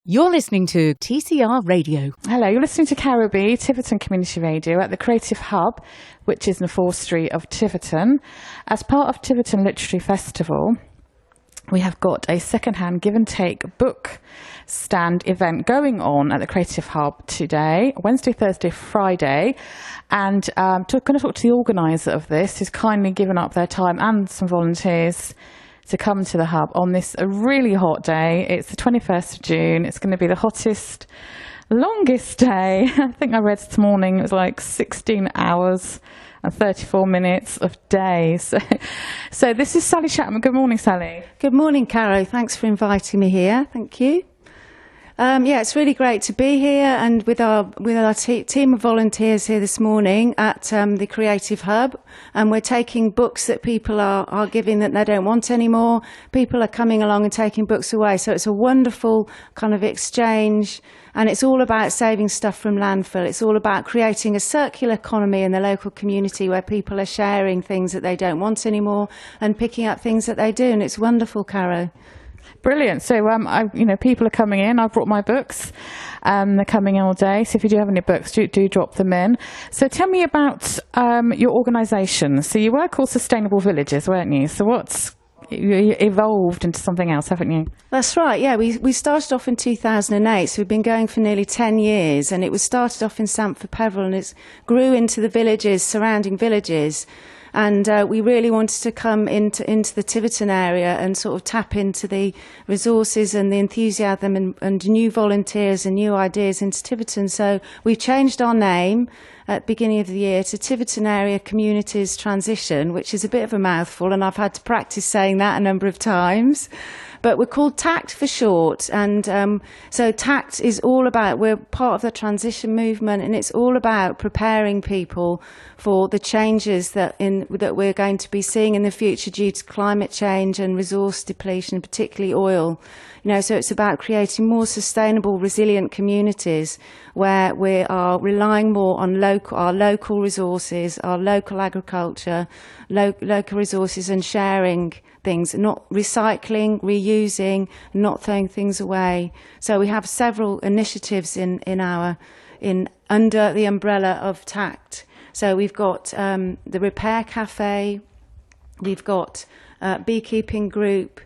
You're listening to TCR Radio. Hello, you're listening to Caribou, Tiverton Community Radio at the Creative Hub, which is in the 4th Street of Tiverton. As part of Tiverton Literary Festival, we have got a second-hand give and take book stand event going on at the Creative Hub today, Wednesday, Thursday, Friday. And I'm going to talk to the organiser of this, who's kindly given up their time and some volunteers to come to the hub on this really hot day. It's the 21st of June. It's going to be the hottest, longest day. I think I read this morning it was like 16 hours and 34 minutes of day. So this is Sally Chapman. Good morning, Sally. Good morning, Caro. Thanks for inviting me here. Thank you. It's really great to be here and with our team of volunteers here this morning at the Creative Hub, and we're taking books that people are giving that they don't want anymore. People are coming along and taking books away, so it's a wonderful kind of exchange, and it's all about saving stuff from landfill. It's all about creating a circular economy in the local community where people are sharing things that they don't want anymore and picking up things that they do, and it's wonderful, Caro. Brilliant. So, people are coming in. I've brought my books. They're coming in all day. So if you do have any books, do drop them in. So tell me about your organisation. So you were called Sustainable Villages, weren't you? So you evolved into something else, haven't you? That's right, yeah. We started off in 2008, so we've been going for nearly 10 years. And it was started off in Stamford Peveril, and it grew into the villages, surrounding villages. And we really wanted to come into the Tiverton area and sort of tap into the resources and the enthusiasm and new volunteers and new ideas into Tiverton. So we changed our name at the beginning of the year to Tiverton Area Communities Transition, which is a bit of a mouthful, and I've had to practice saying that a number of times. But we're called TACT for short, and so TACT is all about, we're part of the transition movement, and it's all about preparing people for the changes that we're going to be seeing in the future due to climate change and resource depletion, particularly oil. So it's about creating more sustainable, resilient communities where we are relying more on our local resources, our local agriculture, local resources, and sharing things, not recycling, reusing, not throwing things away. So we have several initiatives under the umbrella of TACT. So we've got the Repair Cafe, we've got Beekeeping Group,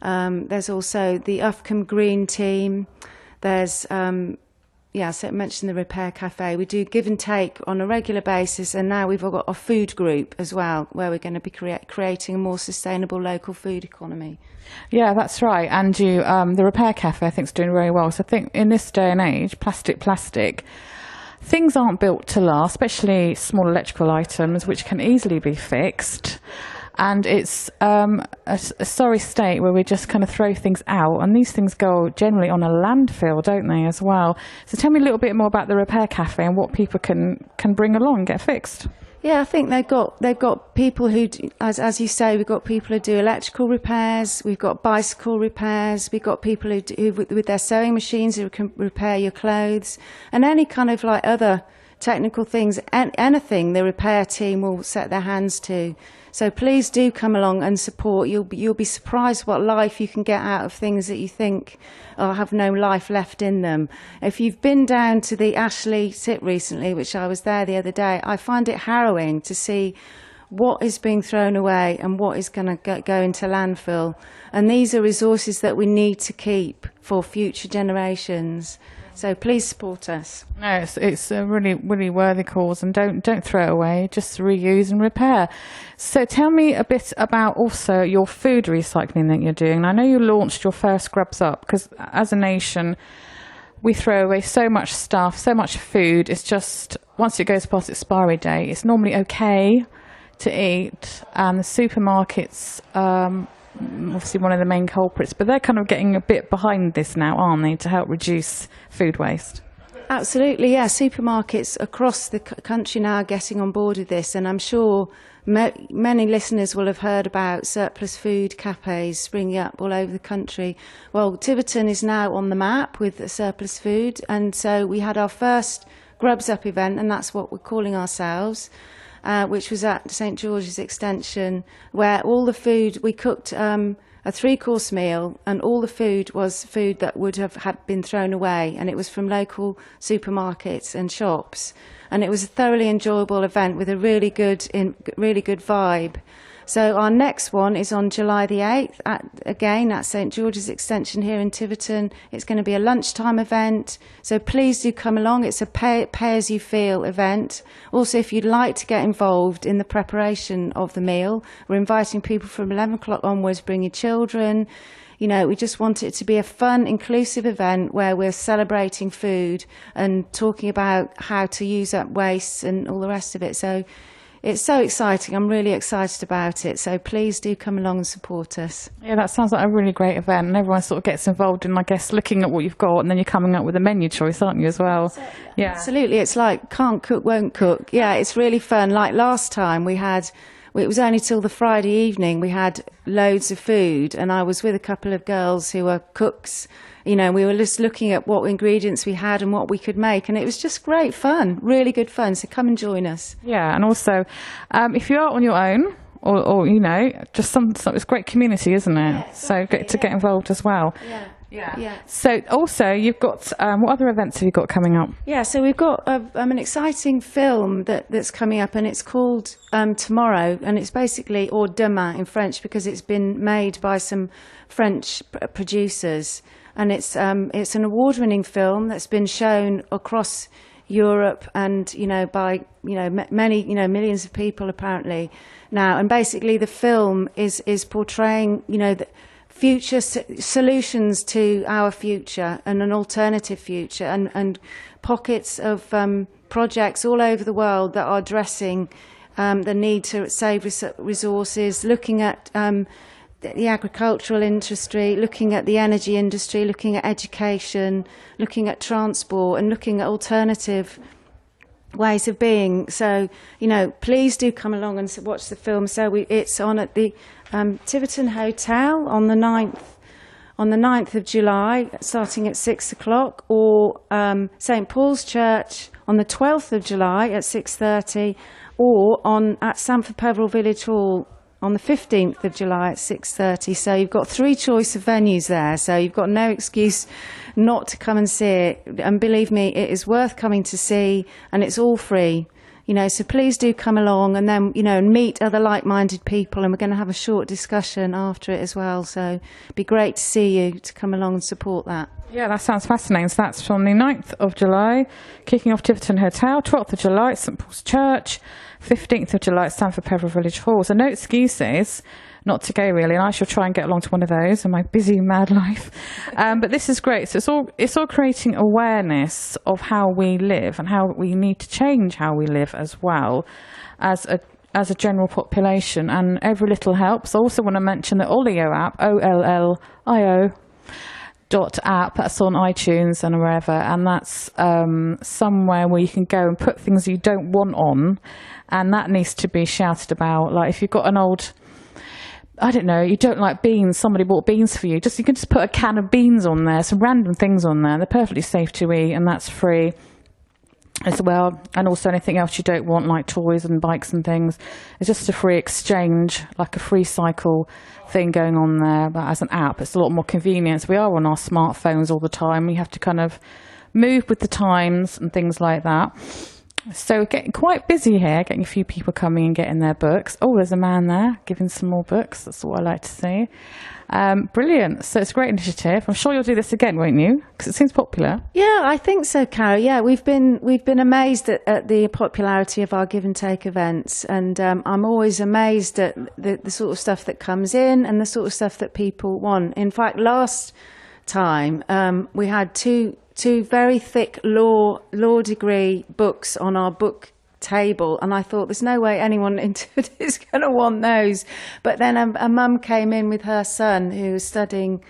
there's also the Ufcombe Green Team, there's so I mentioned the Repair Cafe. We do give and take on a regular basis, and now we've got a food group as well, where we're going to be creating a more sustainable local food economy. Yeah, that's right. And the Repair Cafe, I think, is doing very well. So I think in this day and age, plastic, things aren't built to last, especially small electrical items, which can easily be fixed. And it's a sorry state where we just kind of throw things out, and these things go generally on a landfill, don't they, as well? So tell me a little bit more about the Repair Cafe and what people can bring along and get fixed. Yeah, I think they've got people who, as you say, we've got people who do electrical repairs, we've got bicycle repairs, we've got people who with their sewing machines who can repair your clothes, and any kind of like other technical things, anything the repair team will set their hands to. So please do come along and support. You'll be surprised what life you can get out of things that you think have no life left in them. If you've been down to the Ashley Sit recently, which I was there the other day, I find it harrowing to see what is being thrown away and what is going to go into landfill. And these are resources that we need to keep for future generations. So please support us. No, it's a really, really worthy cause, and don't throw it away, just reuse and repair. So tell me a bit about also your food recycling that you're doing. I know you launched your first Grubs Up, because as a nation, we throw away so much stuff, so much food. It's just, once it goes past expiry date, it's normally okay to eat. And the supermarkets, obviously one of the main culprits, but they're kind of getting a bit behind this now, aren't they, to help reduce food waste? Absolutely, yeah. Supermarkets across the country now are getting on board with this, and I'm sure many listeners will have heard about surplus food cafes springing up all over the country. Well, Tiverton is now on the map with surplus food, and so we had our first Grubs Up event, and that's what we're calling ourselves. Which was at St George's Extension, where all the food we cooked a 3-course meal, and all the food was food that would have had been thrown away, and it was from local supermarkets and shops. And it was a thoroughly enjoyable event with a really good vibe. So our next one is on July the 8th, again at St George's Extension here in Tiverton. It's going to be a lunchtime event, so please do come along. It's a pay-as-you-feel event. Also, if you'd like to get involved in the preparation of the meal, we're inviting people from 11 o'clock onwards. Bring your children. You know, we just want it to be a fun, inclusive event where we're celebrating food and talking about how to use up waste and all the rest of it. So it's so exciting. I'm really excited about it. So please do come along and support us. Yeah, that sounds like a really great event, and everyone sort of gets involved in, I guess, looking at what you've got, and then you're coming up with a menu choice, aren't you, as well? Yeah, absolutely. It's like can't cook, won't cook. Yeah, it's really fun. Like last time it was only till the Friday evening we had loads of food, and I was with a couple of girls who were cooks. You know, we were just looking at what ingredients we had and what we could make, and it was just great fun, really good fun. So come and join us. Yeah, and also, if you are on your own, or you know, just it's great community, isn't it? Yeah, exactly, so get involved as well. Yeah. Yeah. So also, you've got what other events have you got coming up? Yeah, so we've got an exciting film that's coming up, and it's called Tomorrow, and it's basically or Demain in French because it's been made by some French producers, and it's an award-winning film that's been shown across Europe and by many millions of people apparently now, and basically the film is portraying the future solutions to our future and an alternative future, and pockets of projects all over the world that are addressing the need to save resources, looking at the agricultural industry, looking at the energy industry, looking at education, looking at transport, and looking at alternative ways of being. So, please do come along and watch the film. So it's on at the Tiverton Hotel on the 9th of July, starting at 6 o'clock, or St Paul's Church on the 12th of July at 6:30, or at Stamford Peveril Village Hall on the 15th of July at 6:30. So you've got 3 choice of venues there, so you've got no excuse not to come and see it. And believe me, it is worth coming to see, and it's all free. So please do come along, and then, meet other like-minded people, and we're going to have a short discussion after it as well. So it'd be great to see you, to come along and support that. Yeah, that sounds fascinating. So that's from the 9th of July, kicking off Tiverton Hotel, 12th of July at St Paul's Church, 15th of July at Stamford Peveril Village Hall. So no excuses not to go, really, and I shall try and get along to one of those in my busy, mad life. But this is great. So it's all creating awareness of how we live and how we need to change how we live as well as a general population, and every little helps. I also want to mention the Ollio app, OLLIO .app, that's on iTunes and wherever, and that's somewhere where you can go and put things you don't want on, and that needs to be shouted about. Like if you've got an old, I don't know, you don't like beans, somebody bought beans for you, you can just put a can of beans on there, some random things on there, they're perfectly safe to eat, and that's free as well. And also anything else you don't want, like toys and bikes and things, it's just a free exchange, like a free cycle thing going on there. But as an app, it's a lot more convenient. We are on our smartphones all the time, we have to kind of move with the times and things like that. So we're getting quite busy here, getting a few people coming and getting their books. Oh, there's a man there giving some more books. That's what I like to see. Brilliant. So it's a great initiative. I'm sure you'll do this again, won't you? Because it seems popular. Yeah, I think so, Cara. Yeah, we've been amazed at the popularity of our give and take events, and I'm always amazed at the sort of stuff that comes in and the sort of stuff that people want. In fact, last time we had two very thick law degree books on our book table, and I thought there's no way anyone into it is going to want those. But then a mum came in with her son who was studying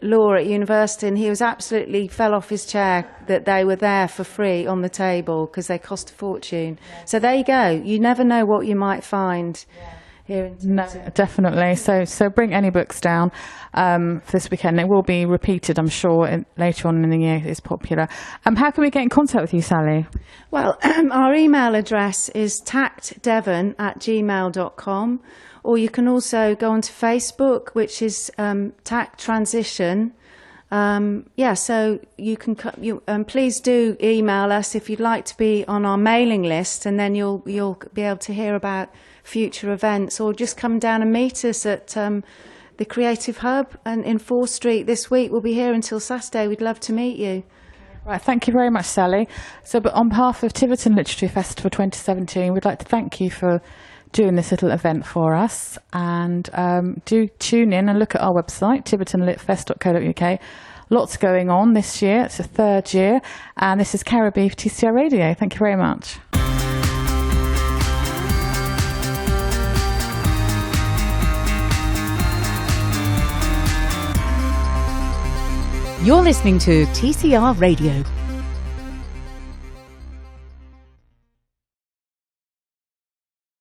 law at university, and he was absolutely fell off his chair that they were there for free on the table because they cost a fortune. So there you go. You never know what you might find. here in No, definitely. So bring any books down for this weekend. It will be repeated, I'm sure, later on in the year. It's popular. How can we get in contact with you, Sally? Well, our email address is tactdevon@gmail.com, or you can also go onto Facebook, which is TACT Transition. So you can please do email us if you'd like to be on our mailing list, and then you'll be able to hear about future events, or just come down and meet us at the Creative Hub and in 4th Street this week. We'll be here until Saturday. We'd love to meet you. Right, thank you very much, Sally. But on behalf of Tiverton Literary Festival 2017, we'd like to thank you for doing this little event for us, and do tune in and look at our website, tivertonlitfest.co.uk. Lots going on this year. It's the 3rd year, and this is Cara B for TCR Radio. Thank you very much. You're listening to TCR Radio.